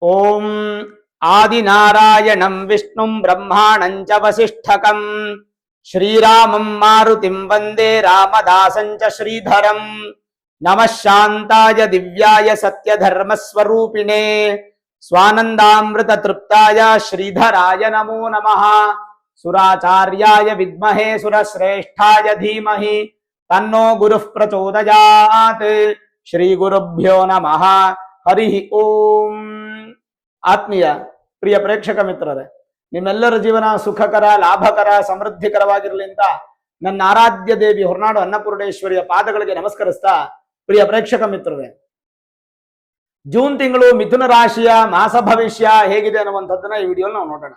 ಓಂ ಆದಿನಾರಾಯಣಂ ವಿಷ್ಣುಂ ಬ್ರಹ್ಮಾಣಂ ಚ ವಸಿಷ್ಠಕಂ ಶ್ರೀರಾಮಂ ಮಾರುತಿಂ ವಂದೇ ರಾಮದಾಸಂ ಚ ಶ್ರೀಧರಂ ನಮಃ ಶಾಂತಾಯ ದಿವ್ಯಾಯ ಸತ್ಯಧರ್ಮಸ್ವರೂಪಿಣೇ ಸ್ವಾನಂದಾಮೃತ ತೃಪ್ತಾಯ ಶ್ರೀಧರಾಯ ನಮೋ ನಮಃ ಸುರಾಚಾರ್ಯಾಯ ವಿದ್ಮಹೇ ಸುರಶ್ರೇಷ್ಠಾಯ ಧೀಮಹಿ ತನ್ನೋ ಗುರುಃ ಪ್ರಚೋದಯಾತ್ ಶ್ರೀ ಗುರುಭ್ಯೋ ನಮಃ ಹರಿ ಓಂ. ಆತ್ಮೀಯ ಪ್ರಿಯ ಪ್ರೇಕ್ಷಕ ಮಿತ್ರರೇ, ನಿಮ್ಮೆಲ್ಲರ ಜೀವನ ಸುಖಕರ, ಲಾಭಕರ, ಸಮೃದ್ಧಿಕರವಾಗಿರಲಿ ಅಂತ ನನ್ನ ಆರಾಧ್ಯ ದೇವಿ ಹೊರನಾಡು ಅನ್ನಪೂರ್ಣೇಶ್ವರಿಯ ಪಾದಗಳಿಗೆ ನಮಸ್ಕರಿಸ್ತಾ, ಪ್ರಿಯ ಪ್ರೇಕ್ಷಕ ಮಿತ್ರರೇ, ಜೂನ್ ತಿಂಗಳು ಮಿಥುನ ರಾಶಿಯ ಮಾಸ ಭವಿಷ್ಯ ಹೇಗಿದೆ ಅನ್ನುವಂಥದ್ದನ್ನ ಈ ವಿಡಿಯೋಲಿ ನಾವು ನೋಡೋಣ.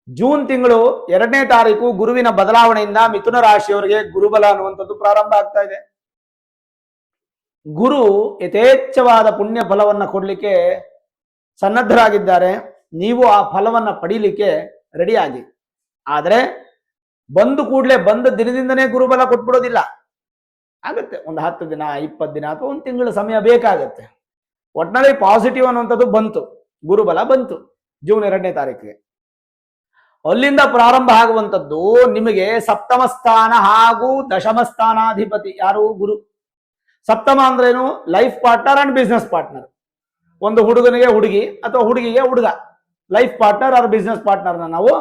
ಜೂನ್ ತಿಂಗಳು 2ನೇ ತಾರೀಕು ಗುರುವಿನ ಬದಲಾವಣೆಯಿಂದ ಮಿಥುನ ರಾಶಿಯವರಿಗೆ ಗುರುಬಲ ಅನ್ನುವಂಥದ್ದು ಪ್ರಾರಂಭ ಆಗ್ತಾ ಇದೆ. ಗುರು ಯಥೇಚ್ಛವಾದ ಪುಣ್ಯ ಫಲವನ್ನ ಕೊಡ್ಲಿಕ್ಕೆ ಸನ್ನದ್ಧರಾಗಿದ್ದಾರೆ. ನೀವು ಆ ಫಲವನ್ನ ಪಡೀಲಿಕ್ಕೆ ರೆಡಿ ಆಗಿ. ಆದ್ರೆ ಬಂದು ಕೂಡಲೇ ಬಂದ ದಿನದಿಂದನೇ ಗುರುಬಲ ಕೊಟ್ಬಿಡೋದಿಲ್ಲ. ಆಗತ್ತೆ, ಒಂದು 10 ದಿನ, 20 ದಿನ ಅಥವಾ 1 ತಿಂಗಳ ಸಮಯ ಬೇಕಾಗತ್ತೆ. ಒಟ್ಟಿನಲ್ಲಿ ಪಾಸಿಟಿವ್ ಅನ್ನುವಂಥದ್ದು ಬಂತು, ಗುರುಬಲ ಬಂತು ಜೂನ್ 2ನೇ ತಾರೀಕಿಗೆ. ಅಲ್ಲಿಂದ ಪ್ರಾರಂಭ ಆಗುವಂಥದ್ದು ನಿಮಗೆ ಸಪ್ತಮ ಸ್ಥಾನ ಹಾಗೂ ದಶಮ ಸ್ಥಾನಾಧಿಪತಿ ಯಾರು? ಗುರು. ಸಪ್ತಮ ಅಂದ್ರೇನು? Life partner and business partner. ಒಂದು ಹುಡುಗನಿಗೆ ಹುಡುಗಿ ಅಥವಾ ಹುಡುಗಿಗೆ ಹುಡುಗ, ಲೈಫ್ ಪಾರ್ಟ್ನರ್ ಆರ್ ಬಿಸ್ನೆಸ್ ಪಾರ್ಟ್ನರ್ನ ನಾವು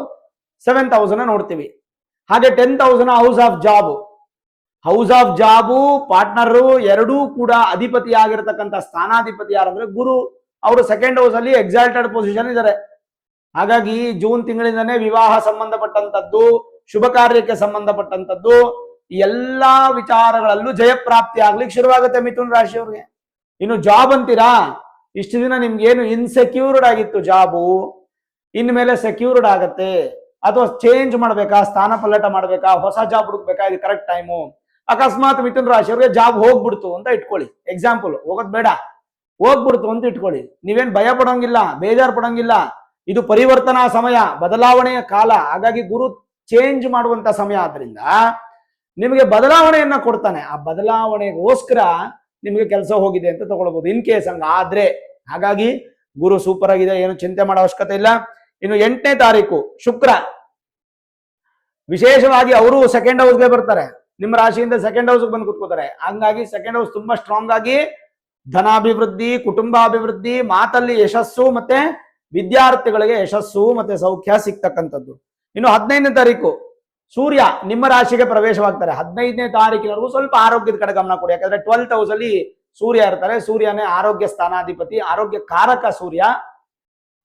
7th ಹೌಸ್ ನೋಡ್ತೀವಿ. ಹಾಗೆ 10th house house of job. House of job partner ಎರಡೂ ಕೂಡ ಅಧಿಪತಿ ಆಗಿರತಕ್ಕಂಥ ಸ್ಥಾನಾಧಿಪತಿ ಯಾರಂದ್ರೆ ಗುರು. ಅವರು 2nd ಹೌಸ್ ಅಲ್ಲಿ ಎಕ್ಸಾಲ್ಟೆಡ್ ಪೊಸಿಷನ್ ಇದ್ದಾರೆ. ಹಾಗಾಗಿ ಜೂನ್ ತಿಂಗಳಿಂದನೇ ವಿವಾಹ ಸಂಬಂಧಪಟ್ಟಂತದ್ದು, ಶುಭ ಕಾರ್ಯಕ್ಕೆ ಸಂಬಂಧಪಟ್ಟಂತದ್ದು, ಎಲ್ಲಾ ವಿಚಾರಗಳಲ್ಲೂ ಜಯಪ್ರಾಪ್ತಿ ಆಗ್ಲಿಕ್ಕೆ ಶುರುವಾಗುತ್ತೆ ಮಿಥುನ ರಾಶಿಯವ್ರಿಗೆ. ಇನ್ನು ಜಾಬ್ ಅಂತೀರಾ, ಇಷ್ಟು ದಿನ ನಿಮ್ಗೇನು ಇನ್ಸೆಕ್ಯೂರ್ಡ್ ಆಗಿತ್ತು ಜಾಬು, ಇನ್ಮೇಲೆ ಸೆಕ್ಯೂರ್ಡ್ ಆಗತ್ತೆ. ಅಥವಾ ಚೇಂಜ್ ಮಾಡ್ಬೇಕಾ, ಸ್ಥಾನ ಪಲ್ಲಟ ಮಾಡ್ಬೇಕಾ, ಹೊಸ ಜಾಬ್ ಹುಡುಕ್ಬೇಕಾ, ಇದು ಕರೆಕ್ಟ್ ಟೈಮು. ಅಕಸ್ಮಾತ್ ಮಿಥುನ ರಾಶಿಯವ್ರಿಗೆ ಜಾಬ್ ಹೋಗ್ಬಿಡ್ತು ಅಂತ ಇಟ್ಕೊಳ್ಳಿ, ಎಕ್ಸಾಂಪಲ್, ಹೋಗೋದ್ ಬೇಡ, ಹೋಗ್ಬಿಡ್ತು ಅಂತ ಇಟ್ಕೊಳ್ಳಿ. ನೀವೇನ್ ಭಯ ಪಡೋಂಗಿಲ್ಲ, ಬೇಜಾರು ಪಡೋಂಗಿಲ್ಲ. ಇದು ಪರಿವರ್ತನಾ ಸಮಯ, ಬದಲಾವಣೆಯ ಕಾಲ. ಹಾಗಾಗಿ ಗುರು ಚೇಂಜ್ ಮಾಡುವಂತ ಸಮಯ ಆದ್ರಿಂದ ನಿಮಗೆ ಬದಲಾವಣೆಯನ್ನ ಕೊಡ್ತಾನೆ. ಆ ಬದಲಾವಣೆಗೋಸ್ಕರ ನಿಮಗೆ ಕೆಲಸ ಹೋಗಿದೆ ಅಂತ ತಗೊಳ್ಬಹುದು, ಇನ್ ಕೇಸ್ ಹಂಗ ಆದ್ರೆ. ಹಾಗಾಗಿ ಗುರು ಸೂಪರ್ ಆಗಿದೆ, ಏನು ಚಿಂತೆ ಮಾಡೋ ಅವಶ್ಯಕತೆ ಇಲ್ಲ. ಇನ್ನು 8ನೇ ತಾರೀಕು ಶುಕ್ರ, ವಿಶೇಷವಾಗಿ ಅವರು 2nd ಹೌಸ್ಗೆ ಬರ್ತಾರೆ. ನಿಮ್ಮ ರಾಶಿಯಿಂದ 2nd ಹೌಸ್ಗೆ ಬಂದು ಕೂತ್ಕೋತಾರೆ. ಹಂಗಾಗಿ 2nd ಹೌಸ್ ತುಂಬಾ ಸ್ಟ್ರಾಂಗ್ ಆಗಿ ಧನಾಭಿವೃದ್ಧಿ, ಕುಟುಂಬಾಭಿವೃದ್ಧಿ, ಮಾತಲ್ಲಿ ಯಶಸ್ಸು, ಮತ್ತೆ ವಿದ್ಯಾರ್ಥಿಗಳಿಗೆ ಯಶಸ್ಸು ಮತ್ತೆ ಸೌಖ್ಯ ಸಿಗ್ತಕ್ಕಂಥದ್ದು. ಇನ್ನು 15ನೇ ತಾರೀಕು ಸೂರ್ಯ ನಿಮ್ಮ ರಾಶಿಗೆ ಪ್ರವೇಶವಾಗ್ತಾರೆ. 15ನೇ ತಾರೀಕಿನವರೆಗೂ ಸ್ವಲ್ಪ ಆರೋಗ್ಯದ ಕಡೆ ಗಮನ ಕೊಡಿ. ಯಾಕಂದ್ರೆ 12th ಹೌಸ್ ಅಲ್ಲಿ ಸೂರ್ಯ ಇರ್ತಾರೆ. ಸೂರ್ಯನೇ ಆರೋಗ್ಯ ಸ್ಥಾನಾಧಿಪತಿ, ಆರೋಗ್ಯ ಕಾರಕ ಸೂರ್ಯ.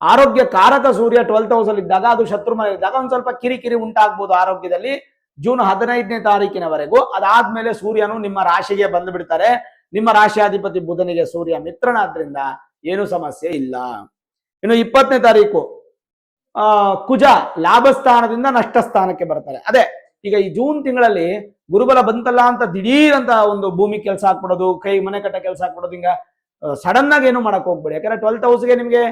ಆರೋಗ್ಯ ಕಾರಕ ಸೂರ್ಯ 12th ಹೌಸ್ ಅಲ್ಲಿ ಇದ್ದಾಗ, ಅದು ಶತ್ರು ಮನೆ ಇದ್ದಾಗ ಒಂದ್ ಸ್ವಲ್ಪ ಕಿರಿಕಿರಿ ಉಂಟಾಗ್ಬೋದು ಆರೋಗ್ಯದಲ್ಲಿ ಜೂನ್ 15ನೇ ತಾರೀಕಿನವರೆಗೂ. ಅದಾದ್ಮೇಲೆ ಸೂರ್ಯನು ನಿಮ್ಮ ರಾಶಿಗೆ ಬಂದು ಬಿಡ್ತಾರೆ. ನಿಮ್ಮ ರಾಶಿಯಾಧಿಪತಿ ಬುಧನಿಗೆ ಸೂರ್ಯ ಮಿತ್ರನಾದ್ರಿಂದ ಏನು ಸಮಸ್ಯೆ ಇಲ್ಲ. ಇನ್ನು 20ನೇ ತಾರೀಕು ಕುಜ ಲಾಭ ಸ್ಥಾನದಿಂದ ನಷ್ಟ ಸ್ಥಾನಕ್ಕೆ ಬರ್ತಾರೆ. ಅದೇ ಈಗ ಈ ಜೂನ್ ತಿಂಗಳಲ್ಲಿ ಗುರುಬಲ ಬಂತಲ್ಲ ಅಂತ ದಿಢೀರ್ ಅಂತ ಒಂದು ಭೂಮಿ ಕೆಲಸ ಹಾಕ್ಬಿಡೋದು, ಕೈ ಮನೆ ಕಟ್ಟ ಕೆಲಸ ಹಾಕ್ಬಿಡೋದು, ಹಿಂಗ ಸಡನ್ ಆಗಿ ಏನು ಮಾಡಕ್ ಹೋಗ್ಬೇಡಿ. ಯಾಕಂದ್ರೆ 12th ಹೌಸ್ಗೆ ನಿಮ್ಗೆ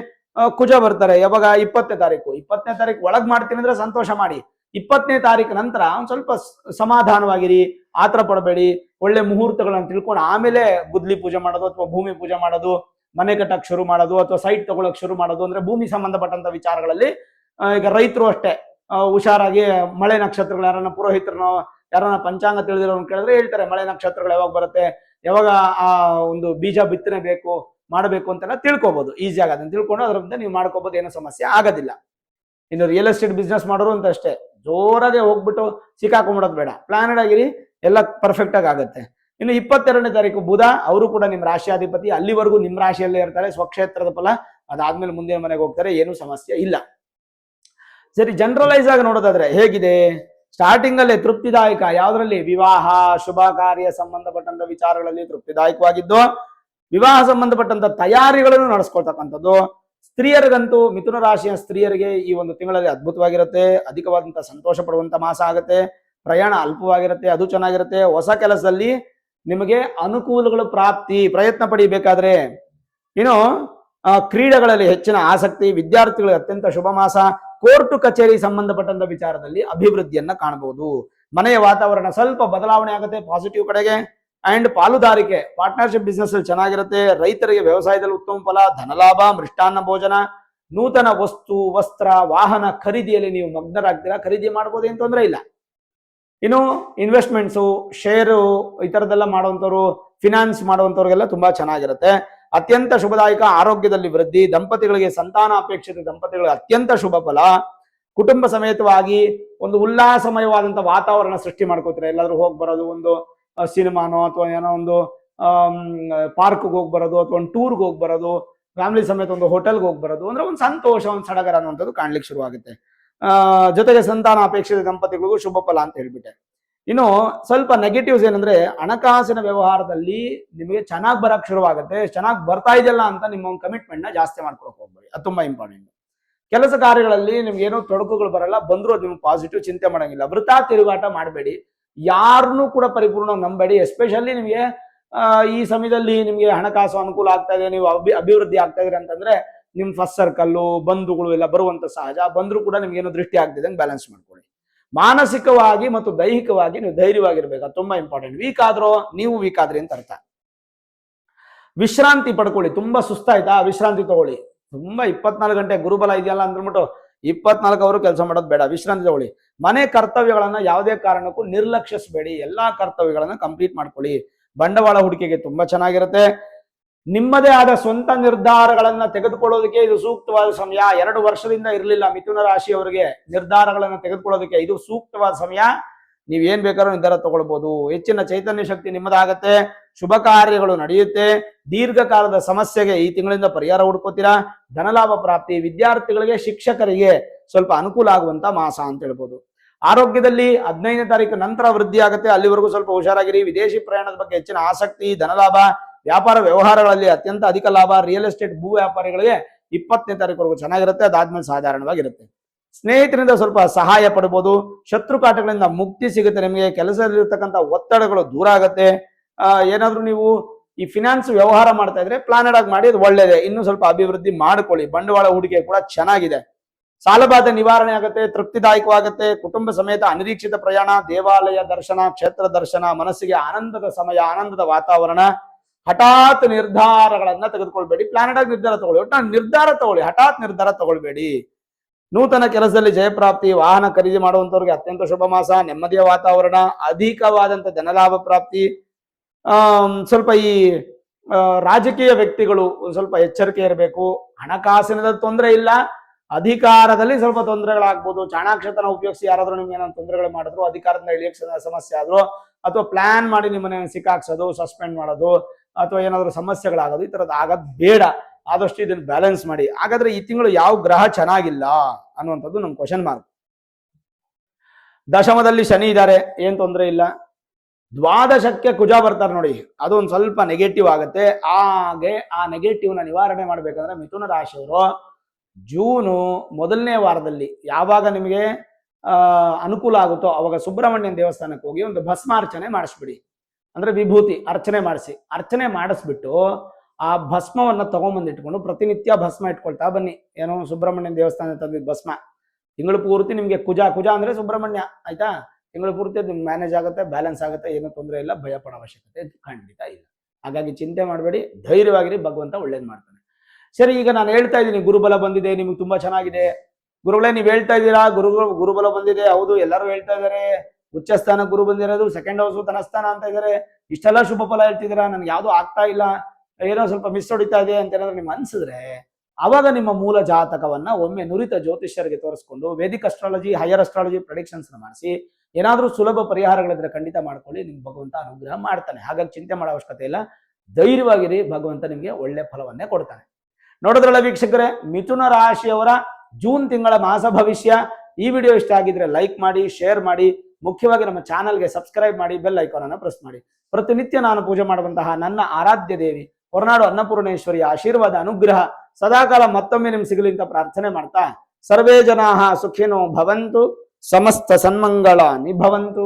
ಕುಜ ಬರ್ತಾರೆ. ಯಾವಾಗ? 20ನೇ ತಾರೀಕು. 20ನೇ ತಾರೀಕು ಒಳಗ್ ಮಾಡ್ತೀನಿ ಅಂದ್ರೆ ಸಂತೋಷ ಮಾಡಿ. 20ನೇ ತಾರೀಕು ನಂತರ ಒಂದ್ ಸ್ವಲ್ಪ ಸಮಾಧಾನವಾಗಿರಿ, ಆತರ ಪಡಬೇಡಿ. ಒಳ್ಳೆ ಮುಹೂರ್ತಗಳನ್ನ ತಿಳ್ಕೊಂಡು ಆಮೇಲೆ ಗುದ್ಲಿ ಪೂಜೆ ಮಾಡೋದು ಅಥವಾ ಭೂಮಿ ಪೂಜೆ ಮಾಡೋದು, ಮನೆ ಕಟ್ಟಕ್ ಶುರು ಮಾಡೋದು ಅಥವಾ ಸೈಟ್ ತಗೊಳಕ್ ಶುರು ಮಾಡೋದು ಅಂದ್ರೆ ಭೂಮಿ ಸಂಬಂಧಪಟ್ಟಂತ ವಿಚಾರಗಳಲ್ಲಿ. ಈಗ ರೈತರು ಅಷ್ಟೇ ಹುಷಾರಾಗಿ, ಮಳೆ ನಕ್ಷತ್ರಗಳು, ಯಾರನ್ನ ಪುರೋಹಿತರನ್ನ ಯಾರನ್ನ ಪಂಚಾಂಗ ತಿಳಿದಿರೋನ್ ಕೇಳಿದ್ರೆ ಹೇಳ್ತಾರೆ ಮಳೆ ನಕ್ಷತ್ರಗಳು ಯಾವಾಗ ಬರುತ್ತೆ, ಯಾವಾಗ ಆ ಒಂದು ಬೀಜ ಬಿತ್ತನೆ ಬೇಕು ಮಾಡಬೇಕು ಅಂತೆಲ್ಲ ತಿಳ್ಕೊಬಹುದು. ಈಸಿ ಆಗತ್ತೆ ತಿಳ್ಕೊಂಡು ಅದರಿಂದ ನೀವು ಮಾಡ್ಕೋಬಹುದು, ಏನೋ ಸಮಸ್ಯೆ ಆಗೋದಿಲ್ಲ. ಇನ್ನು ರಿಯಲ್ ಎಸ್ಟೇಟ್ ಬಿಸ್ನೆಸ್ ಮಾಡೋರು ಅಂತ ಅಷ್ಟೇ, ಜೋರಾಗೆ ಹೋಗ್ಬಿಟ್ಟು ಸಿಕ್ಕಾಕೊಂಡ್ಬಿಡೋದು ಬೇಡ, ಪ್ಲಾನೆಡ್ ಆಗಿರಿ, ಎಲ್ಲ ಪರ್ಫೆಕ್ಟ್ ಆಗಿ ಆಗುತ್ತೆ. ಇನ್ನು 22ನೇ ತಾರೀಕು ಬುಧ, ಅವರು ಕೂಡ ನಿಮ್ಮ ರಾಶಿಯಾಧಿಪತಿ. ಅಲ್ಲಿವರೆಗೂ ನಿಮ್ಮ ರಾಶಿಯಲ್ಲೇ ಇರ್ತಾರೆ, ಸ್ವಕ್ಷೇತ್ರದ ಫಲ. ಅದಾದ್ಮೇಲೆ ಮುಂದಿನ ಮನೆಗೆ ಹೋಗ್ತಾರೆ, ಏನು ಸಮಸ್ಯೆ ಇಲ್ಲ. ಸರಿ, ಜನರಲೈಸ್ ಆಗಿ ನೋಡೋದಾದ್ರೆ ಹೇಗಿದೆ? ಸ್ಟಾರ್ಟಿಂಗ್ ಅಲ್ಲೇ ತೃಪ್ತಿದಾಯಕ. ಯಾವ್ದ್ರಲ್ಲಿ? ವಿವಾಹ, ಶುಭ ಕಾರ್ಯ ಸಂಬಂಧಪಟ್ಟಂತ ವಿಚಾರಗಳಲ್ಲಿ ತೃಪ್ತಿದಾಯಕವಾಗಿದ್ದು, ವಿವಾಹ ಸಂಬಂಧಪಟ್ಟಂತ ತಯಾರಿಗಳನ್ನು ನಡೆಸ್ಕೊಳ್ತಕ್ಕಂಥದ್ದು. ಸ್ತ್ರೀಯರಿಗಂತೂ, ಮಿಥುನ ರಾಶಿಯ ಸ್ತ್ರೀಯರಿಗೆ ಈ ಒಂದು ತಿಂಗಳಲ್ಲಿ ಅದ್ಭುತವಾಗಿರುತ್ತೆ. ಅಧಿಕವಾದಂತಹ ಸಂತೋಷ ಪಡುವಂತ ಮಾಸ ಆಗುತ್ತೆ. ಪ್ರಯಾಣ ಅಲ್ಪವಾಗಿರುತ್ತೆ, ಅದು ಚೆನ್ನಾಗಿರುತ್ತೆ. ಹೊಸ ಕೆಲಸದಲ್ಲಿ ನಿಮಗೆ ಅನುಕೂಲಗಳು ಪ್ರಾಪ್ತಿ. ಪ್ರಯತ್ನ ಪಡಿಬೇಕಾದ್ರೆ. ಇನ್ನು ಕ್ರೀಡೆಗಳಲ್ಲಿ ಹೆಚ್ಚಿನ ಆಸಕ್ತಿ. ವಿದ್ಯಾರ್ಥಿಗಳಿಗೆ ಅತ್ಯಂತ ಶುಭ ಮಾಸ. ಕೋರ್ಟು ಕಚೇರಿ ಸಂಬಂಧಪಟ್ಟಂತ ವಿಚಾರದಲ್ಲಿ ಅಭಿವೃದ್ಧಿಯನ್ನ ಕಾಣಬಹುದು. ಮನೆಯ ವಾತಾವರಣ ಸ್ವಲ್ಪ ಬದಲಾವಣೆ ಆಗುತ್ತೆ ಪಾಸಿಟಿವ್ ಕಡೆಗೆ. ಅಂಡ್ ಪಾಲುದಾರಿಕೆ ಪಾರ್ಟ್ನರ್ಶಿಪ್ ಬಿಸ್ನೆಸ್ ಅಲ್ಲಿ ಚೆನ್ನಾಗಿರುತ್ತೆ. ರೈತರಿಗೆ ವ್ಯವಸಾಯದಲ್ಲಿ ಉತ್ತಮ ಫಲ, ಧನಲಾಭ, ಮೃಷ್ಟಾನ್ನ ಭೋಜನ, ನೂತನ ವಸ್ತು ವಸ್ತ್ರ ವಾಹನ ಖರೀದಿಯಲ್ಲಿ ನೀವು ಮಗ್ನರಾಗ್ತೀರಾ. ಖರೀದಿ ಮಾಡ್ಬೋದು, ಏನ್ ತೊಂದರೆ ಇಲ್ಲ. ಇನ್ನು ಇನ್ವೆಸ್ಟ್ಮೆಂಟ್ಸು, ಶೇರು ಈ ತರದೆಲ್ಲ ಮಾಡುವಂತವ್ರು, ಫಿನಾನ್ಸ್ ಮಾಡುವಂತವ್ರಿಗೆಲ್ಲ ತುಂಬಾ ಚೆನ್ನಾಗಿರುತ್ತೆ. ಅತ್ಯಂತ ಶುಭದಾಯಕ, ಆರೋಗ್ಯದಲ್ಲಿ ವೃದ್ಧಿ, ದಂಪತಿಗಳಿಗೆ ಸಂತಾನ ಅಪೇಕ್ಷಿತ ದಂಪತಿಗಳಿಗೆ ಅತ್ಯಂತ ಶುಭ ಫಲ. ಕುಟುಂಬ ಸಮೇತವಾಗಿ ಒಂದು ಉಲ್ಲಾಸಮಯವಾದಂತ ವಾತಾವರಣ ಸೃಷ್ಟಿ ಮಾಡ್ಕೋತೀರಾ. ಎಲ್ಲಾದ್ರೂ ಹೋಗಿ ಬರೋದು, ಒಂದು ಸಿನಿಮಾನೋ ಅಥವಾ ಏನೋ ಒಂದು ಪಾರ್ಕ್ಗೆ ಹೋಗಿ ಬರೋದು, ಅಥವಾ ಒಂದು ಟೂರ್ಗೆ ಹೋಗಿ ಬರೋದು, ಫ್ಯಾಮಿಲಿ ಸಮೇತ ಒಂದು ಹೋಟೆಲ್ಗೆ ಹೋಗಿ ಬರೋದು ಅಂದ್ರೆ ಒಂದು ಸಂತೋಷ, ಒಂದು ಸಡಗರ ಅನ್ನುವಂಥದ್ದು ಕಾಣ್ಲಿಕ್ಕೆ ಶುರುವಾಗುತ್ತೆ. ಜೊತೆಗೆ ಸಂತಾನ ಅಪೇಕ್ಷಿತ ದಂಪತಿಗಳಿಗೂ ಶುಭ ಫಲ ಅಂತ ಹೇಳ್ಬಿಟ್ಟೆ. ಇನ್ನು ಸ್ವಲ್ಪ ನೆಗೆಟಿವ್ಸ್ ಏನಂದ್ರೆ, ಹಣಕಾಸಿನ ವ್ಯವಹಾರದಲ್ಲಿ ನಿಮಗೆ ಚೆನ್ನಾಗಿ ಬರಕ್ ಶುರುವಾಗುತ್ತೆ. ಚೆನ್ನಾಗಿ ಬರ್ತಾ ಇದೆಯಲ್ಲ ಅಂತ ನಿಮ್ಮ ಒಂದು ಕಮಿಟ್ಮೆಂಟ್ ನ ಜಾಸ್ತಿ ಮಾಡ್ಕೊಳಕ್ ಹೋಗ್ಬೇಡಿ, ಅದು ತುಂಬಾ ಇಂಪಾರ್ಟೆಂಟ್. ಕೆಲಸ ಕಾರ್ಯಗಳಲ್ಲಿ ನಿಮ್ಗೆ ಏನೋ ತೊಡಕುಗಳು ಬರಲ್ಲ, ಬಂದ್ರು ಅದು ನಿಮ್ಗೆ ಪಾಸಿಟಿವ್, ಚಿಂತೆ ಮಾಡಂಗಿಲ್ಲ. ವೃಥಾ ತಿರುಗಾಟ ಮಾಡಬೇಡಿ, ಯಾರನ್ನೂ ಕೂಡ ಪರಿಪೂರ್ಣ ನಂಬೇಡಿ. ಎಸ್ಪೆಷಲಿ ನಿಮಗೆ ಈ ಸಮಯದಲ್ಲಿ ನಿಮ್ಗೆ ಹಣಕಾಸು ಅನುಕೂಲ ಆಗ್ತಾ ಇದೆ, ನೀವು ಅಭಿವೃದ್ಧಿ ಆಗ್ತಾ ಇದ್ರಿ ಅಂತಂದ್ರೆ ನಿಮ್ ಫಸ್ಟ್ ಸರ್ಕಲ್ಲು, ಬಂಧುಗಳು ಎಲ್ಲ ಬರುವಂತ ಸಹಜ. ಬಂದ್ರು ಕೂಡ ನಿಮ್ಗೆ ಏನೋ ದೃಷ್ಟಿ ಆಗ್ತಿದೆ ಬ್ಯಾಲೆನ್ಸ್ ಮಾಡ್ಕೊಳ್ಳಿ. ಮಾನಸಿಕವಾಗಿ ಮತ್ತು ದೈಹಿಕವಾಗಿ ನೀವು ಧೈರ್ಯವಾಗಿರ್ಬೇಕು, ಅದು ತುಂಬಾ ಇಂಪಾರ್ಟೆಂಟ್. ವೀಕ್ ಆದ್ರೂ ನೀವು ವೀಕ್ ಆದ್ರಿ ಅಂತ ಅರ್ಥ. ವಿಶ್ರಾಂತಿ ಪಡ್ಕೊಳ್ಳಿ. ತುಂಬಾ ಸುಸ್ತಾಯ್ತಾ, ವಿಶ್ರಾಂತಿ ತಗೊಳ್ಳಿ. ತುಂಬಾ 24 ಗಂಟೆ ಗುರುಬಲ ಇದೆಯಲ್ಲ ಅಂದ್ಬಿಟ್ಟು 24 ಅವರು ಕೆಲಸ ಮಾಡೋದು ಬೇಡ, ವಿಶ್ರಾಂತಿ ತಗೊಳ್ಳಿ. ಮನೆ ಕರ್ತವ್ಯಗಳನ್ನ ಯಾವುದೇ ಕಾರಣಕ್ಕೂ ನಿರ್ಲಕ್ಷಿಸಬೇಡಿ, ಎಲ್ಲಾ ಕರ್ತವ್ಯಗಳನ್ನ ಕಂಪ್ಲೀಟ್ ಮಾಡ್ಕೊಳ್ಳಿ. ಬಂಡವಾಳ ಹೂಡಿಕೆಗೆ ತುಂಬಾ ಚೆನ್ನಾಗಿರುತ್ತೆ. ನಿಮ್ಮದೇ ಆದ ಸ್ವಂತ ನಿರ್ಧಾರಗಳನ್ನ ತೆಗೆದುಕೊಳ್ಳೋದಕ್ಕೆ ಇದು ಸೂಕ್ತವಾದ ಸಮಯ. 2 ವರ್ಷದಿಂದ ಇರಲಿಲ್ಲ ಮಿಥುನ ರಾಶಿಯವರಿಗೆ ನಿರ್ಧಾರಗಳನ್ನ ತೆಗೆದುಕೊಳ್ಳೋದಕ್ಕೆ, ಇದು ಸೂಕ್ತವಾದ ಸಮಯ. ನೀವ್ ಏನ್ ಬೇಕಾದ್ರೂ ನಿರ್ಧಾರ ತಗೊಳ್ಬಹುದು. ಹೆಚ್ಚಿನ ಚೈತನ್ಯ ಶಕ್ತಿ ನಿಮ್ಮದಾಗತ್ತೆ, ಶುಭ ಕಾರ್ಯಗಳು ನಡೆಯುತ್ತೆ. ದೀರ್ಘಕಾಲದ ಸಮಸ್ಯೆಗೆ ಈ ತಿಂಗಳಿಂದ ಪರಿಹಾರ ಹುಡ್ಕೋತೀರಾ. ಧನಲಾಭ ಪ್ರಾಪ್ತಿ, ವಿದ್ಯಾರ್ಥಿಗಳಿಗೆ ಶಿಕ್ಷಕರಿಗೆ ಸ್ವಲ್ಪ ಅನುಕೂಲ ಆಗುವಂತ ಮಾಸ ಅಂತ ಹೇಳ್ಬೋದು. ಆರೋಗ್ಯದಲ್ಲಿ 15ನೇ ತಾರೀಕು ನಂತರ ವೃದ್ಧಿ ಆಗುತ್ತೆ, ಅಲ್ಲಿವರೆಗೂ ಸ್ವಲ್ಪ ಹುಷಾರಾಗಿರಿ. ವಿದೇಶಿ ಪ್ರಯಾಣದ ಬಗ್ಗೆ ಹೆಚ್ಚಿನ ಆಸಕ್ತಿ, ಧನಲಾಭ, ವ್ಯಾಪಾರ ವ್ಯವಹಾರಗಳಲ್ಲಿ ಅತ್ಯಂತ ಅಧಿಕ ಲಾಭ. ರಿಯಲ್ ಎಸ್ಟೇಟ್ ಭೂ ವ್ಯಾಪಾರಿಗಳಿಗೆ 20ನೇ ತಾರೀಕುವರೆಗೂ ಚೆನ್ನಾಗಿರುತ್ತೆ, ಅದಾದ್ಮೇಲೆ ಸಾಧಾರಣವಾಗಿರುತ್ತೆ. ಸ್ನೇಹಿತರಿಂದ ಸ್ವಲ್ಪ ಸಹಾಯ ಪಡ್ಬೋದು. ಶತ್ರು ಕಾಟಗಳಿಂದ ಮುಕ್ತಿ ಸಿಗುತ್ತೆ ನಿಮಗೆ. ಕೆಲಸದಲ್ಲಿರ್ತಕ್ಕಂಥ ಒತ್ತಡಗಳು ದೂರ ಆಗುತ್ತೆ. ಏನಾದ್ರೂ ನೀವು ಈ ಫಿನಾನ್ಸ್ ವ್ಯವಹಾರ ಮಾಡ್ತಾ ಇದ್ರೆ ಪ್ಲಾನೆಡ್ ಆಗಿ ಮಾಡಿ, ಅದು ಒಳ್ಳೇದೇ. ಇನ್ನು ಸ್ವಲ್ಪ ಅಭಿವೃದ್ಧಿ ಮಾಡ್ಕೊಳ್ಳಿ. ಬಂಡವಾಳ ಹೂಡಿಕೆ ಕೂಡ ಚೆನ್ನಾಗಿದೆ. ಸಾಲಬಾಧೆ ನಿವಾರಣೆ ಆಗುತ್ತೆ, ತೃಪ್ತಿದಾಯಕವಾಗುತ್ತೆ. ಕುಟುಂಬ ಸಮೇತ ಅನಿರೀಕ್ಷಿತ ಪ್ರಯಾಣ, ದೇವಾಲಯ ದರ್ಶನ, ಕ್ಷೇತ್ರ ದರ್ಶನ, ಮನಸ್ಸಿಗೆ ಆನಂದದ ಸಮಯ, ಆನಂದದ ವಾತಾವರಣ. ಹಠಾತ್ ನಿರ್ಧಾರಗಳನ್ನ ತೆಗೆದುಕೊಳ್ಬೇಡಿ, ಪ್ಲಾನೆಡ್ ಆಗಿ ನಿರ್ಧಾರ ತಗೊಳ್ಳಿ. ಒಟ್ಟು ನಿರ್ಧಾರ ತಗೊಳ್ಳಿ, ಹಠಾತ್ ನಿರ್ಧಾರ ತಗೊಳ್ಬೇಡಿ. ನೂತನ ಕೆಲಸದಲ್ಲಿ ಜಯಪ್ರಾಪ್ತಿ, ವಾಹನ ಖರೀದಿ ಮಾಡುವಂತವ್ರಿಗೆ ಅತ್ಯಂತ ಶುಭ ಮಾಸ. ನೆಮ್ಮದಿಯ ವಾತಾವರಣ, ಅಧಿಕವಾದಂತ ಧನಲಾಭ ಪ್ರಾಪ್ತಿ. ಸ್ವಲ್ಪ ಈ ರಾಜಕೀಯ ವ್ಯಕ್ತಿಗಳು ಸ್ವಲ್ಪ ಎಚ್ಚರಿಕೆ ಇರಬೇಕು. ಹಣಕಾಸಿನ ತೊಂದರೆ ಇಲ್ಲ, ಅಧಿಕಾರದಲ್ಲಿ ಸ್ವಲ್ಪ ತೊಂದರೆಗಳಾಗ್ಬೋದು. ಚಾಣಾಕ್ಷತನ ಉಪಯೋಗಿಸಿ ಯಾರಾದ್ರೂ ನಿಮ್ಗೆ ಏನಾದ್ರು ತೊಂದರೆಗಳು ಮಾಡಿದ್ರು, ಅಧಿಕಾರದಿಂದ ಇಳಿಯಕ್ಕೆ ಸಮಸ್ಯೆ ಆದ್ರು, ಅಥವಾ ಪ್ಲಾನ್ ಮಾಡಿ ನಿಮ್ಮನ್ನ ಸಿಕ್ಕಾಕ್ಸೋದು, ಸಸ್ಪೆಂಡ್ ಮಾಡೋದು, ಅಥವಾ ಏನಾದ್ರು ಸಮಸ್ಯೆಗಳಾಗೋದು, ಈ ತರದ್ ಆಗೋದು ಬೇಡ. ಆದಷ್ಟು ಇದನ್ನ ಬ್ಯಾಲೆನ್ಸ್ ಮಾಡಿ. ಹಾಗಾದ್ರೆ ಈ ತಿಂಗಳು ಯಾವ ಗ್ರಹ ಚೆನ್ನಾಗಿಲ್ಲ ಅನ್ನುವಂಥದ್ದು ನಮ್ ಕ್ವಶನ್ ಮಾರ್ಕ್. ದಶಮದಲ್ಲಿ ಶನಿ ಇದ್ದಾರೆ, ಏನ್ ತೊಂದರೆ ಇಲ್ಲ. ದ್ವಾದಶಕ್ಕೆ ಕುಜ ಬರ್ತಾರೆ ನೋಡಿ, ಅದು ಒಂದ್ ಸ್ವಲ್ಪ ನೆಗೆಟಿವ್ ಆಗುತ್ತೆ. ಹಾಗೆ ಆ ನೆಗೆಟಿವ್ ನ ನಿವಾರಣೆ ಮಾಡ್ಬೇಕಂದ್ರೆ ಮಿಥುನ ರಾಶಿಯವರು ಜೂನು 1ನೇ ವಾರದಲ್ಲಿ ಯಾವಾಗ ನಿಮಗೆ ಅನುಕೂಲ ಆಗುತ್ತೋ ಅವಾಗ ಸುಬ್ರಹ್ಮಣ್ಯನ ದೇವಸ್ಥಾನಕ್ಕೆ ಹೋಗಿ ಒಂದು ಭಸ್ಮಾರ್ಚನೆ ಮಾಡಿಸ್ಬಿಡಿ. ಅಂದ್ರೆ ವಿಭೂತಿ ಅರ್ಚನೆ ಮಾಡಿಸ್ಬಿಟ್ಟು ಆ ಭಸ್ಮವನ್ನ ತಗೊಂಡ್ಬಂದಿಟ್ಕೊಂಡು ಪ್ರತಿನಿತ್ಯ ಭಸ್ಮ ಇಟ್ಕೊಳ್ತಾ ಬನ್ನಿ. ಏನೋ ಸುಬ್ರಹ್ಮಣ್ಯನ ದೇವಸ್ಥಾನ ತಂದಿದ್ದ ಭಸ್ಮ ತಿಂಗಳು ಪೂರ್ತಿ ನಿಮ್ಗೆ ಕುಜ ಅಂದ್ರೆ ಸುಬ್ರಹ್ಮಣ್ಯ, ಆಯ್ತಾ? ತಿಂಗಳು ಪೂರ್ತಿ ಅದು ಮ್ಯಾನೇಜ್ ಆಗುತ್ತೆ, ಬ್ಯಾಲೆನ್ಸ್ ಆಗುತ್ತೆ, ಏನೂ ತೊಂದರೆ ಇಲ್ಲ, ಭಯ ಪಡೋ ಅವಶ್ಯಕತೆ ಖಂಡಿತ ಇಲ್ಲ. ಹಾಗಾಗಿ ಚಿಂತೆ ಮಾಡಬೇಡಿ, ಧೈರ್ಯವಾಗಿರಿ, ಭಗವಂತ ಒಳ್ಳೇದು ಮಾಡ್ತಾನೆ. ಸರಿ, ಈಗ ನಾನು ಹೇಳ್ತಾ ಇದ್ದೀನಿ ಗುರುಬಲ ಬಂದಿದೆ, ನಿಮ್ಗೆ ತುಂಬಾ ಚೆನ್ನಾಗಿದೆ. ಗುರುಗಳೇ ನೀವು ಹೇಳ್ತಾ ಇದ್ದೀರಾ ಗುರುಬಲ ಬಂದಿದೆ, ಹೌದು ಎಲ್ಲರೂ ಹೇಳ್ತಾ ಇದಾರೆ. ಉಚ್ಚಸ್ಥಾನ ಗುರು ಬಂದಿರೋದು, ಸೆಕೆಂಡ್ ಹೌಸ್ ಧನಸ್ಥಾನ ಅಂತ ಇದಾರೆ. ಇಷ್ಟೆಲ್ಲ ಶುಭ ಫಲ ಹೇಳ್ತಿದ್ದೀರಾ, ನನ್ಗೆ ಯಾವ್ದು ಆಗ್ತಾ ಇಲ್ಲ, ಏನೋ ಸ್ವಲ್ಪ ಮಿಸ್ ಹೊಡಿತಾ ಇದೆ ಅಂತ ಏನಾದ್ರು ನಿಮ್ಗೆ ಅನ್ಸಿದ್ರೆ ಅವಾಗ ನಿಮ್ಮ ಮೂಲ ಜಾತಕವನ್ನ ಒಮ್ಮೆ ನುರಿತ ಜ್ಯೋತಿಷ್ಯರಿಗೆ ತೋರಿಸ್ಕೊಂಡು Vedic astrology, higher astrology predictions ಮಾಡಿಸಿ ಏನಾದ್ರೂ ಸುಲಭ ಪರಿಹಾರಗಳಿದ್ರೆ ಖಂಡಿತ ಮಾಡ್ಕೊಳ್ಳಿ. ನಿಮ್ಗೆ ಭಗವಂತ ಅನುಗ್ರಹ ಮಾಡ್ತಾನೆ. ಹಾಗಾಗಿ ಚಿಂತೆ ಮಾಡೋ ಅವಶ್ಯಕತೆ ಇಲ್ಲ, ಧೈರ್ಯವಾಗಿರಿ, ಭಗವಂತ ನಿಮ್ಗೆ ಒಳ್ಳೆ ಫಲವನ್ನೇ ಕೊಡ್ತಾನೆ. ನೋಡಿದ್ರಲ್ಲ ವೀಕ್ಷಕರೇ, ಮಿಥುನ ರಾಶಿಯವರ ಜೂನ್ ತಿಂಗಳ ಮಾಸ ಭವಿಷ್ಯ. ಈ ವಿಡಿಯೋ ಇಷ್ಟ ಆಗಿದ್ರೆ ಲೈಕ್ ಮಾಡಿ, ಶೇರ್ ಮಾಡಿ, ಮುಖ್ಯವಾಗಿ ನಮ್ಮ ಚಾನಲ್ಗೆ ಸಬ್ಸ್ಕ್ರೈಬ್ ಮಾಡಿ, ಬೆಲ್ ಐಕಾನ್ ಅನ್ನು ಪ್ರೆಸ್ ಮಾಡಿ. ಪ್ರತಿನಿತ್ಯ ನಾನು ಪೂಜೆ ಮಾಡುವಂತಹ ನನ್ನ ಆರಾಧ್ಯ ದೇವಿ ಹೊರನಾಡು ಅನ್ನಪೂರ್ಣೇಶ್ವರಿಯ ಆಶೀರ್ವಾದ ಅನುಗ್ರಹ ಸದಾಕಾಲ ಮತ್ತೊಮ್ಮೆ ನಿಮ್ಗೆ ಸಿಗಲಿ ಅಂತ ಪ್ರಾರ್ಥನೆ ಮಾಡ್ತಾ, ಸರ್ವೇ ಜನಾಃ ಸುಖಿನೋ ಭವಂತು, ಸಮಸ್ತ ಸನ್ಮಂಗಳಾನಿ ಭವಂತು.